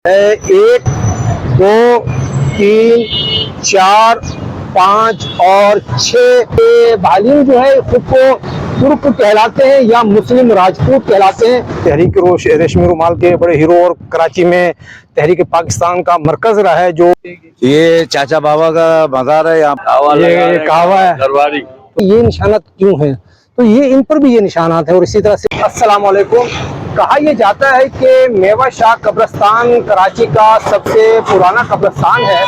एक, दो, तीन, चार, पाँच और छह भालीम जो है खुद को तुर्क कहलाते हैं या मुस्लिम राजपूत कहलाते हैं। तहरीक रेशमी रुमाल के बड़े हीरो और कराची में तहरीक पाकिस्तान का मरकज रहा है। जो ये चाचा बाबा का मज़ार है, यहाँ ये कहवा है दरबारी। ये निशानात क्यों हैं, तो ये इन पर भी ये निशानात है। और इसी तरह से अस्सलाम वालेकुम। कहा यह जाता है कि मेवा शाह कब्रिस्तान कराची का सबसे पुराना कब्रिस्तान है,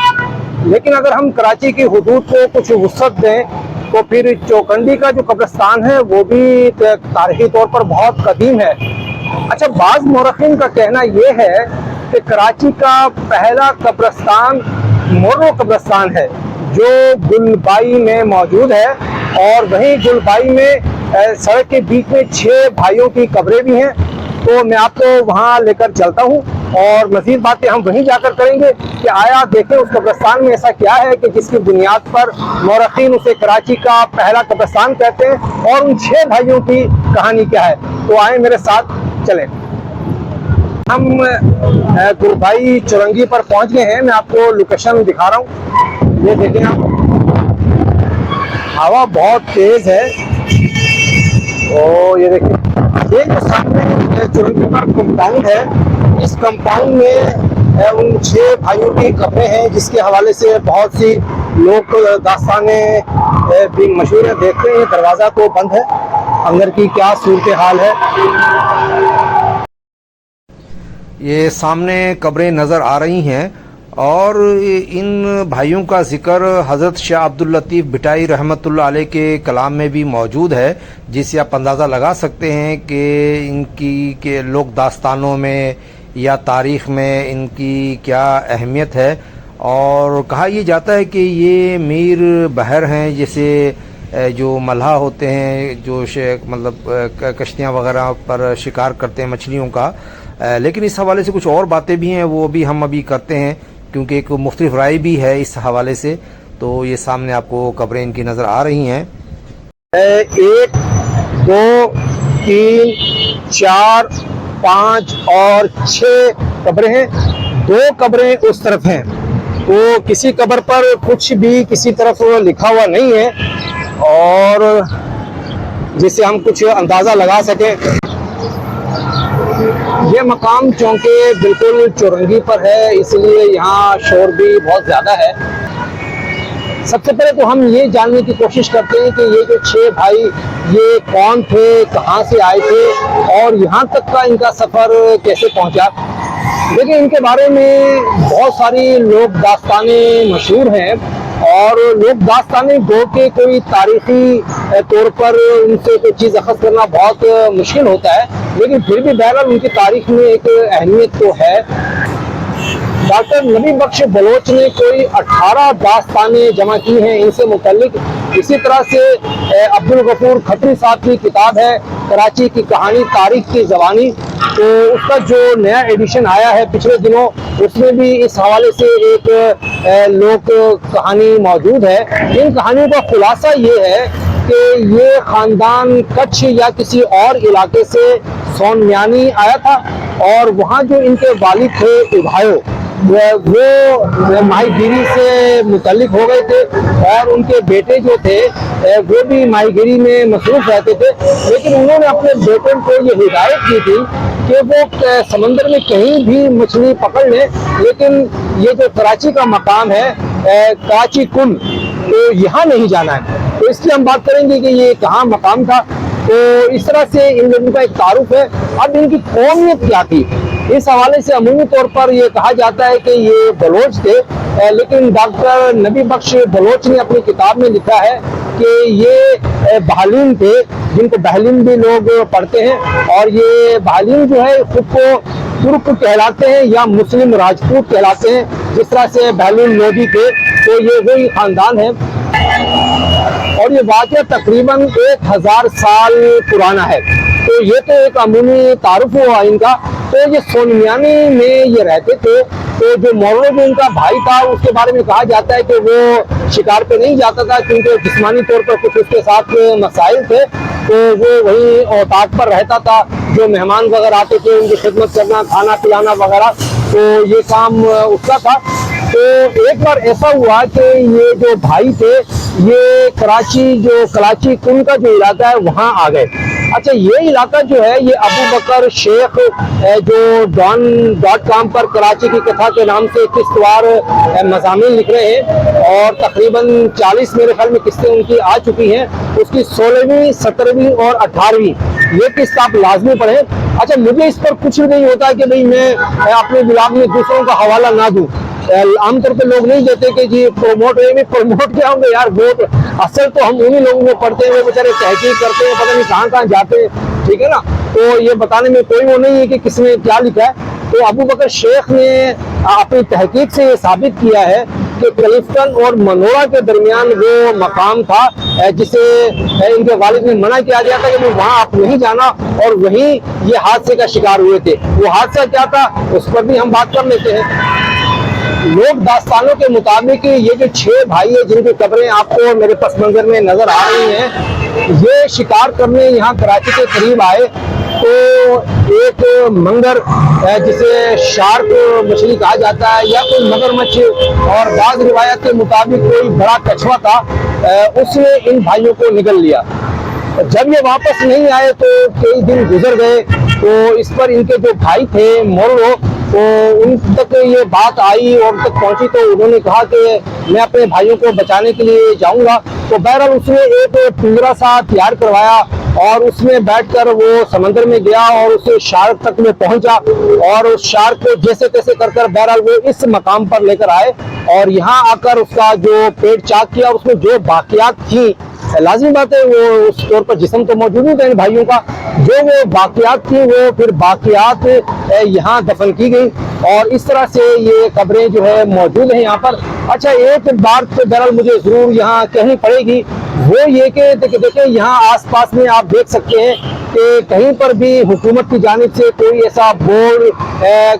लेकिन अगर हम कराची की हुदूद को कुछ वुसअत दें तो फिर चौकंडी का जो कब्रिस्तान है वो भी तारीखी तौर पर बहुत कदीम है। अच्छा, बाज़ मौरखीन का कहना यह है कि कराची का पहला कब्रिस्तान मोर्रो कब्रिस्तान है जो गुलबाई में मौजूद है, और वहीं गुलबाई में सड़क के बीच में 6 भाइयों की कब्रें भी हैं। तो मैं आपको वहां लेकर चलता हूं और मजीद बातें हम वहीं जाकर करेंगे कि आया देखें उस कब्रिस्तान में ऐसा क्या है कि जिसकी बुनियाद पर मौरखीन उसे कराची का पहला कब्रिस्तान कहते हैं, और उन 6 भाइयों की कहानी क्या है। तो आए मेरे साथ चलें। हम गुलबाई चौरंगी पर पहुंच गए हैं। मैं आपको लोकेशन दिखा रहा हूँ, ये देखें आप। हवा बहुत तेज है। और ये देखिए, ये जो सामने चौरंगी पर कंपाउंड है, इस कंपाउंड में उन 6 भाइयों की कब्रें हैं, जिसके हवाले से बहुत सी लोग दास्तानें भी मशहूर है। देखते हैं दरवाज़ा तो बंद है, अंदर की क्या सूरत हाल है। ये सामने कब्रें नज़र आ रही हैं और इन भाइयों का जिक्र हज़रत शाह अब्दुल लतीफ़ भिटाई रहमतुल्लाह अलैह के कलाम में भी मौजूद है, जिससे आप अंदाज़ा लगा सकते हैं कि इनकी के लोक दास्तानों में या तारीख़ में इनकी क्या अहमियत है। और कहा यह जाता है कि ये मीर बहर हैं, जैसे जो मल्हा होते हैं, जो मतलब कश्तियाँ वगैरह पर शिकार करते हैं मछलियों का। लेकिन इस हवाले से कुछ और बातें भी हैं, वो भी हम अभी करते हैं, क्योंकि एक मुख्तलिफ राय भी है इस हवाले से। तो ये सामने आपको कब्रें इनकी नज़र आ रही हैं। 1, 2, 3, 4, 5 और 6 कब्रें हैं। 2 कब्रें उस तरफ हैं, तो किसी कब्र पर कुछ भी किसी तरफ लिखा हुआ नहीं है, और जिससे हम कुछ अंदाज़ा लगा सकें। ये मकाम चौंके बिल्कुल चौरंगी पर है, इसलिए यहाँ शोर भी बहुत ज़्यादा है। सबसे पहले तो हम ये जानने की कोशिश करते हैं कि ये जो 6 भाई ये कौन थे, कहाँ से आए थे और यहाँ तक का इनका सफ़र कैसे पहुँचा। देखिए, इनके बारे में बहुत सारी लोक दास्तानें मशहूर हैं, और लोक दास्तानें गो के कोई तारीखी तौर पर उनसे कोई चीज़ अखज़ करना बहुत मुश्किल होता है, लेकिन फिर भी बहरहाल उनकी तारीख में एक अहमियत तो है। डॉक्टर नबी बख्श बलोच ने कोई 18 दास्तानें जमा की हैं इनसे मुतल्लिक। इसी तरह से अब्दुल गफूर खत्री साहब की किताब है कराची की कहानी तारीख की ज़बानी, तो उसका जो नया एडिशन आया है पिछले दिनों, उसमें भी इस हवाले से एक लोक कहानी मौजूद है। इन कहानियों का खुलासा ये है कि ये ख़ानदान कच्छ या किसी और इलाके से सोनम्यानी आया था, और वहाँ जो इनके वालिद थे उभायो, वो माहीगिरी से मुतल्लिक हो गए थे, और उनके बेटे जो थे वो भी माहीगिरी में मसरूफ़ रहते थे। लेकिन उन्होंने अपने बेटे को ये हिदायत की थी कि वो समंदर में कहीं भी मछली पकड़ लें, लेकिन ये जो कराची का मकाम है कराची कुल, तो यहाँ नहीं जाना है। तो इसकी हम बात करेंगे कि ये कहाँ मकाम था। तो इस तरह से इन लोगों का एक तारुफ है। अब इनकी कौमियत क्या थी, इस हवाले से अमूमी तौर पर यह कहा जाता है कि ये बलोच थे, लेकिन डॉक्टर नबी बख्श बलोच ने अपनी किताब में लिखा है कि ये बहालीन थे, जिनको बहलीन भी लोग पढ़ते हैं, और ये बहालीन जो है खुद को तुर्क कहलाते हैं या मुस्लिम राजपूत कहलाते हैं। जिस तरह से बहलीन लोधी थे, तो ये वही ख़ानदान है, और ये वाक़या तकरीबन 1000 साल पुराना है। तो ये तो एक अमूमी तारुफ हुआ इनका। तो ये सोनम्यानी में ये रहते थे, तो जो मोरो जो उनका भाई था उसके बारे में कहा जाता है कि वो शिकार पे नहीं जाता था क्योंकि जिस्मानी तौर पर कुछ उसके साथ मसाइल थे, तो वो वहीं औताक पर रहता था। जो मेहमान वगैरह आते थे उनकी खिदमत करना, खाना पिलाना वगैरह, तो ये काम उसका था। तो एक बार ऐसा हुआ कि ये जो भाई थे ये कराची कुन का जो इलाका है वहाँ आ गए। अच्छा, ये इलाका जो है ये अबू बकर शेख जो don.com पर कराची की कथा के नाम से किस्तवार मज़ामीन लिख रहे हैं और तकरीबन 40 मेरे ख्याल में किस्तें उनकी आ चुकी हैं। उसकी 16वीं, 17वीं और 18वीं ये किस्त आप लाजमी पढ़ें। अच्छा, मुझे इस पर कुछ नहीं होता कि भाई मैं अपने ब्लॉग में दूसरों का हवाला ना दूं। आमतौर पे लोग नहीं देते कि जी प्रमोट क्या होंगे यार, वोट असल तो हम उन्हीं लोगों को पढ़ते हैं, वो बेचारे तहकीक करते हैं, पता नहीं कहाँ जाते हैं, ठीक है ना। तो ये बताने में कोई वो नहीं है कि किसने क्या लिखा है। तो अबू बकर शेख ने अपनी तहकीक से ये साबित किया है कि क्लिफ्टन और मनोरा के दरमियान वो मकाम था जिसे इनके वालिद ने मना किया गया था कि वहाँ आप नहीं जाना, और वहीं ये हादसे का शिकार हुए थे। वो हादसा क्या था उस पर भी हम बात कर लेते हैं। लोक दास्तानों के मुताबिक ये जो 6 भाई है जिनकी कब्रें आपको मेरे पस मंजर में नजर आ रही हैं, ये शिकार करने यहाँ कराची के करीब आए। तो एक मंगर जिसे शार्क मछली कहा जाता है या कोई मगरमच्छ, और बाज़ रिवायत के मुताबिक कोई बड़ा कछुआ था, उसने इन भाइयों को निगल लिया। जब ये वापस नहीं आए तो कई दिन गुजर गए, तो इस पर इनके जो भाई थे मोरो, तो उन तक ये बात आई और उन तक पहुंची, तो उन्होंने कहा कि मैं अपने भाइयों को बचाने के लिए जाऊंगा। तो बहरहाल उसने एक पिंजरा सा तैयार करवाया और उसमें बैठकर वो समंदर में गया और उस शार्क तक में पहुंचा, और उस शार्क को जैसे तैसे कर बहरहाल वो इस मकाम पर लेकर आए और यहाँ आकर उसका जो पेट चाक किया, उसमें जो बाकियात थी, लाजिमी बात है वो उस तौर पर जिस्म तो मौजूद नहीं था इन भाइयों का, जो वो बाकियात थी वो फिर बाकियात यहाँ दफन की गई, और इस तरह से ये कब्रें जो है मौजूद हैं यहाँ पर। अच्छा, एक बात तो बहरहाल मुझे जरूर यहाँ कहनी पड़ेगी, वो ये कि देखिए यहाँ आसपास में आप देख सकते हैं कि कहीं पर भी हुकूमत की जानिब से कोई ऐसा बोर्ड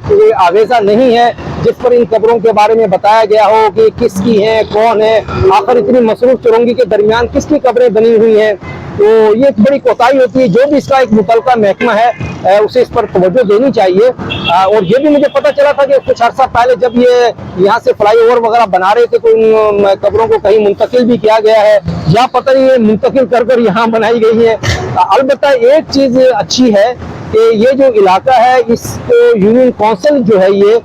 कोई आवेजा नहीं है जिस पर इन कब्रों के बारे में बताया गया हो कि किसकी है, कौन है, आखिर इतनी मसरूफ चुरंगी के दरमियान किसकी कब्रें बनी हुई हैं। तो ये एक बड़ी कोताही होती है। जो भी इसका एक मुतलका महकमा है उसे इस पर तवज्जो देनी चाहिए। और ये भी मुझे पता चला था कि कुछ अर्सा पहले जब ये यहाँ से फ्लाईओवर वगैरह बना रहे थे तो इन कब्रों को कहीं मुंतकिल भी किया गया है, या पता नहीं है मुंतकिल कर यहाँ बनाई गई है। अलबत्ता एक चीज अच्छी है कि ये जो इलाका है इसको यूनियन काउंसिल जो है ये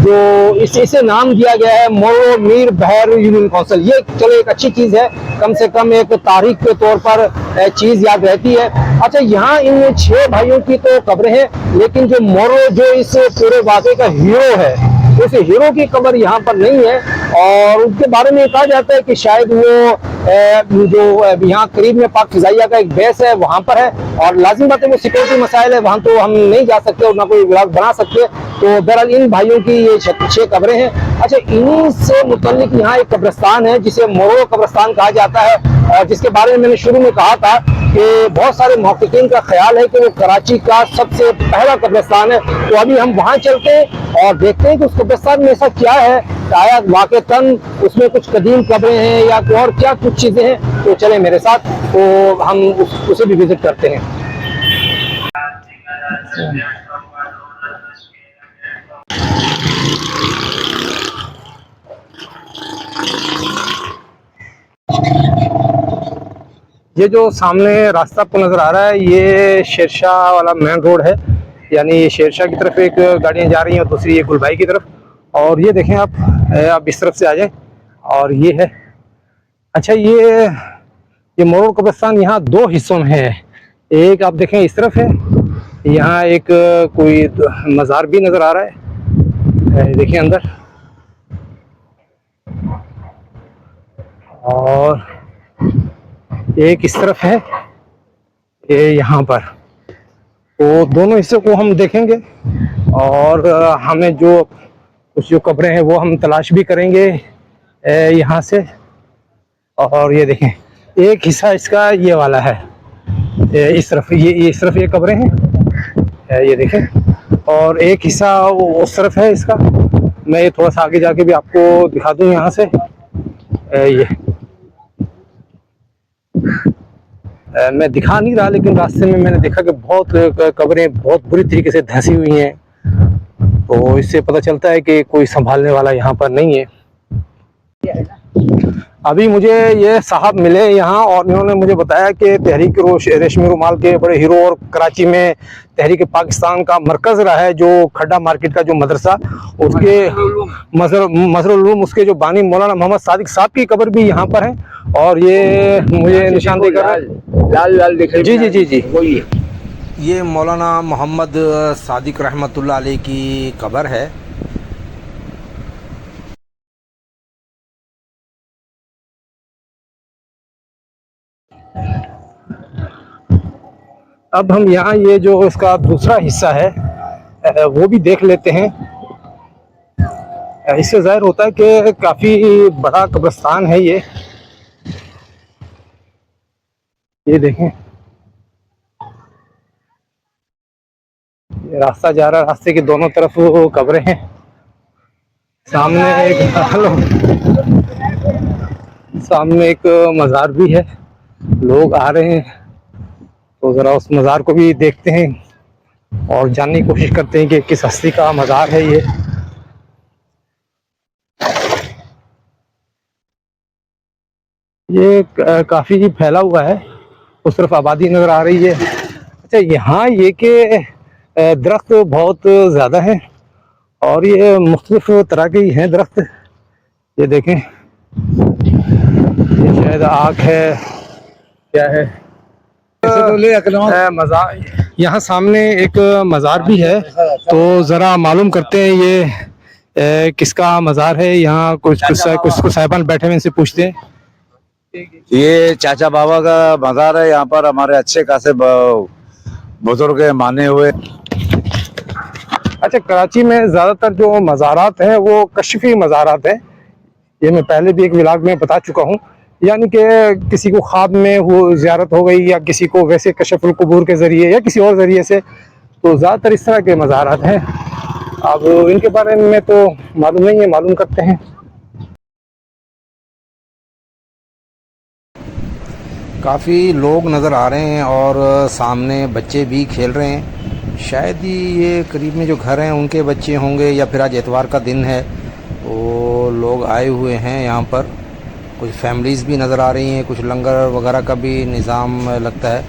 जो इसे नाम दिया गया है मोरो मीर बहर यूनियन काउंसिल। ये चलो एक अच्छी चीज है, कम से कम एक तारीख के तौर पर चीज याद रहती है। अच्छा, यहाँ इन 6 भाइयों की तो कब्रें हैं, लेकिन जो मोरो जो इस पूरे वाक़े का हीरो है उस हीरो की कब्र यहाँ पर नहीं है, और उनके बारे में कहा जाता है कि शायद वो जो यहाँ करीब में पाक फिजाइया का एक बेस है वहाँ पर है, और लाजिम बात है वो सिक्योरिटी मसाइल है, वहाँ तो हम नहीं जा सकते और ना कोई व्लॉग बना सकते। तो बहरहाल इन भाइयों की ये 6 कब्रें हैं। अच्छा, इन्हीं से मुतल्लिक यहाँ एक कब्रिस्तान है जिसे मोरो कब्रिस्तान कहा जाता है, और जिसके बारे में मैंने शुरू में कहा था कि बहुत सारे मुहक्किकीन का ख्याल है कि वो कराची का सबसे पहला कब्रिस्तान है। तो अभी हम वहाँ चलते हैं और देखते हैं कि उस कब्रिस्तान में ऐसा क्या है, शायद वाक़तन उसमें कुछ कदीम कब्रें हैं या और क्या कुछ चीज़ें हैं। तो चले मेरे साथ, तो हम उसे भी विजिट करते हैं। ये जो सामने रास्ता आपको नजर आ रहा है ये शेरशाह वाला मेन रोड है, यानी ये शेरशाह की तरफ एक गाड़ियां जा रही हैं और दूसरी ये गुलभाई की तरफ। और ये देखें आप इस तरफ से आ जाएं और ये है। अच्छा, ये मोरो कब्रिस्तान यहाँ 2 हिस्सों में है। एक आप देखें इस तरफ है, यहाँ एक कोई मज़ार भी नजर आ रहा है, देखिए अंदर, और एक इस तरफ है ये यहाँ पर। तो दोनों हिस्सों को हम देखेंगे और हमें जो कुछ जो कब्रें हैं वो हम तलाश भी करेंगे यहाँ से। और ये देखें एक हिस्सा इसका ये वाला है, इस तरफ ये इस तरफ ये कब्रें हैं, ये देखें। और एक हिस्सा उस तरफ है इसका। मैं ये थोड़ा सा आगे जाके भी आपको दिखा दूं यहाँ से। ये मैं दिखा नहीं रहा, लेकिन रास्ते में मैंने देखा कि बहुत कब्रें बहुत बुरी तरीके से धंसी हुई हैं। तो इससे पता चलता है कि कोई संभालने वाला यहाँ पर नहीं है। अभी मुझे ये साहब मिले यहाँ और इन्होंने मुझे बताया कि तहरीक रेशमी रुमाल के बड़े हीरो और कराची में तहरीक पाकिस्तान का मरकज़ रहा है, जो खड्डा मार्केट का जो मदरसा, उसके मजहरुल उलूम, उसके जो बानी मौलाना मोहम्मद सादिक साहब की कब्र भी यहाँ पर है। और ये मुझे निशानदेही कर रहा है, लाल लाल दिख जी जी जी जी, वही ये मौलाना मोहम्मद सादिक रहमतुल्लाह अलैह की कब्र है। अब हम यहाँ ये जो इसका दूसरा हिस्सा है वो भी देख लेते हैं। इससे जाहिर होता है कि काफ़ी बड़ा कब्रिस्तान है ये देखें, ये रास्ता जा रहा है, रास्ते के दोनों तरफ कब्रें हैं। सामने एक मज़ार भी है, लोग आ रहे हैं, तो ज़रा उस मज़ार को भी देखते हैं और जानने की कोशिश करते हैं कि किस हस्ती का मज़ार है ये। काफ़ी फैला हुआ है, उस तरफ आबादी नज़र आ रही है। अच्छा, यहाँ ये कि दरख्त बहुत ज़्यादा है और ये मुख्तलिफ तरह के ही हैं दरख्त। ये देखें, ये शायद आक है, क्या है, मज़ार। यहाँ सामने एक मज़ार भी है, तो ज़रा मालूम करते हैं ये किसका मज़ार है। यहाँ कुछ साहिबान बैठे हुए, इनसे पूछते हैं। ये चाचा बाबा का मज़ार है। यहाँ पर हमारे अच्छे खासे बुजुर्ग माने हुए। अच्छा, कराची में ज़्यादातर जो मज़ारात हैं वो कश्फी मज़ारात हैं। ये मैं पहले भी एक व्लॉग में बता चुका हूँ, यानी कि किसी को ख्वाब में वो ज़ियारत हो गई, या किसी को वैसे कशफुल कुबूर के ज़रिए या किसी और ज़रिए से, तो ज़्यादातर इस तरह के मज़ारात हैं। अब इनके बारे में तो मालूम नहीं है, मालूम करते हैं। काफ़ी लोग नज़र आ रहे हैं और सामने बच्चे भी खेल रहे हैं। शायद ही ये करीब में जो घर हैं उनके बच्चे होंगे, या फिर आज एतवार का दिन है तो लोग आए हुए हैं यहाँ पर। कुछ फैमिलीज़ भी नज़र आ रही हैं, कुछ लंगर वगैरह का भी निज़ाम लगता है।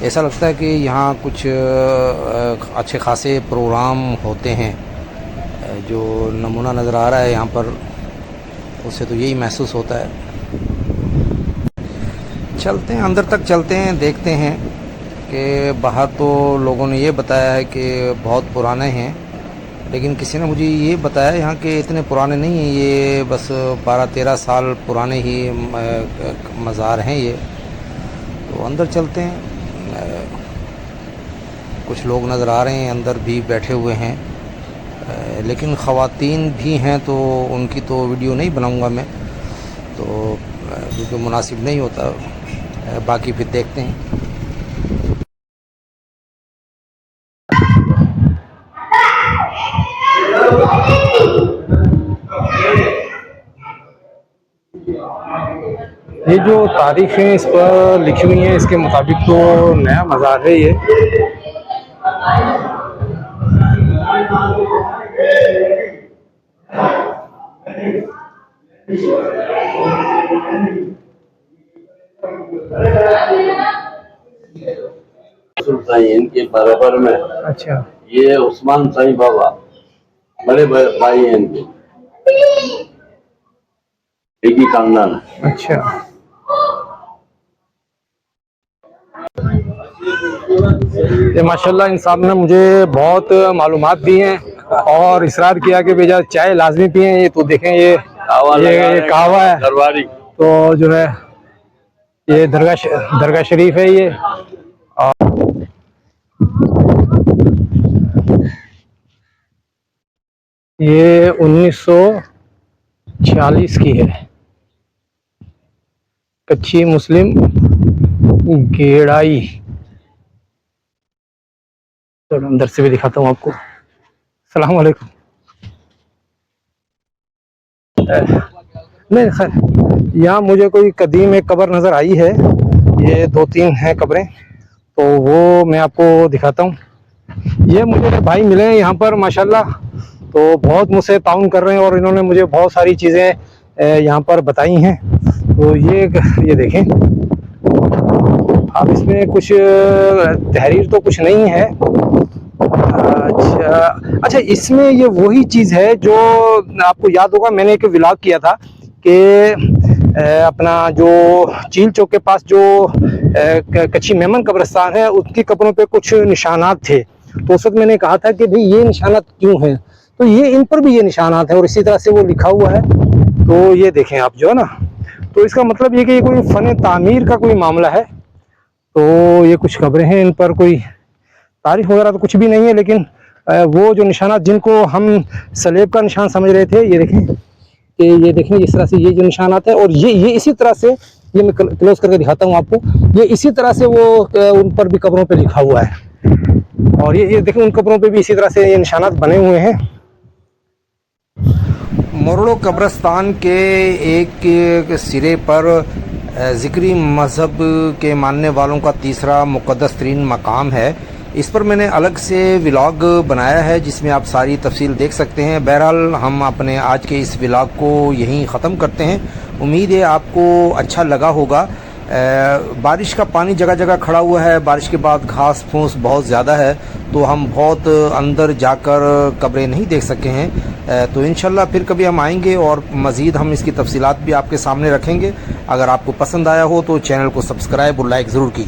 ऐसा लगता है कि यहाँ कुछ अच्छे खासे प्रोग्राम होते हैं। जो नमूना नज़र आ रहा है यहाँ पर, उससे तो यही महसूस होता है। चलते हैं, अंदर तक चलते हैं, देखते हैं कि बाहर तो लोगों ने ये बताया है कि बहुत पुराने हैं, लेकिन किसी ने मुझे ये बताया यहाँ के इतने पुराने नहीं हैं, ये बस 12-13 साल पुराने ही मज़ार हैं ये। तो अंदर चलते हैं। कुछ लोग नज़र आ रहे हैं, अंदर भी बैठे हुए हैं, लेकिन ख़वातीन भी हैं, तो उनकी तो वीडियो नहीं बनाऊँगा मैं, तो क्योंकि मुनासिब नहीं होता। बाकी फिर देखते हैं। ये जो तारीखें इस पर लिखी हुई हैं, इसके मुताबिक तो नया मज़ार है ये। इनके बराबर में। अच्छा, ये उस्मान साईं बाबा बड़े भाई हैं इनके, एक ही खानदान है। अच्छा, ये माशाल्लाह इन साहब ने मुझे बहुत मालूमात दी हैं और इसरार किया कि भैया चाय लाजमी पिए। ये तो देखें, ये कहवा है, दरबारी। तो जो है ये दरगाह शरीफ है ये। ये 1946 की है, कच्ची मुस्लिम गेड़ाई। तो अंदर से भी दिखाता हूँ आपको। सलाम वालेकुम। नहीं खैर, यहाँ मुझे कोई कदीम एक कब्र नज़र आई है, ये 2-3 हैं कब्रें, तो वो मैं आपको दिखाता हूँ। ये मुझे भाई मिले हैं यहाँ पर माशाल्लाह, तो बहुत मुझसे ताउन कर रहे हैं और इन्होंने मुझे बहुत सारी चीज़ें यहाँ पर बताई हैं। तो ये देखें आप, इसमें कुछ तहरीर तो कुछ नहीं है। अच्छा, इसमें ये वही चीज़ है जो आपको याद होगा, मैंने एक व्लॉग किया था कि अपना जो चील चौक के पास जो कच्ची मेमन कब्रिस्तान है, उसकी कब्रों पे कुछ निशानात थे। तो उस वक्त मैंने कहा था कि भाई ये निशानात क्यों हैं, तो ये इन पर भी ये निशानात हैं और इसी तरह से वो लिखा हुआ है। तो ये देखें आप जो है ना, तो इसका मतलब ये कि ये कोई फ़न तामीर का कोई मामला है। तो ये कुछ कब्रें हैं, इन पर कोई तारीख वगैरह तो कुछ भी नहीं है, लेकिन वो जो निशानात जिनको हम सलेब का निशान समझ रहे थे, ये देखें कि ये देखें इस तरह से ये जो निशानात है, और ये इसी तरह से, ये मैं क्लोज करके दिखाता हूँ आपको, ये इसी तरह से वो उन पर भी कब्रों पे लिखा हुआ है। और ये देखें उन कब्रों पे भी इसी तरह से ये निशानात बने हुए हैं। मोरड़ो कब्रिस्तान के एक सिरे पर ज़िक्री मज़हब के मानने वालों का तीसरा मुक़द्दस तरीन मकाम है। इस पर मैंने अलग से व्लॉग बनाया है जिसमें आप सारी तफसील देख सकते हैं। बहरहाल हम अपने आज के इस व्लॉग को यहीं ख़त्म करते हैं। उम्मीद है आपको अच्छा लगा होगा। बारिश का पानी जगह जगह खड़ा हुआ है, बारिश के बाद घास फूस बहुत ज़्यादा है, तो हम बहुत अंदर जाकर कब्रें नहीं देख सके हैं। तो इंशाल्लाह फिर कभी हम आएंगे और मज़ीद हम इसकी तफसीलात भी आपके सामने रखेंगे। अगर आपको पसंद आया हो तो चैनल को सब्सक्राइब और लाइक ज़रूर कीजिए।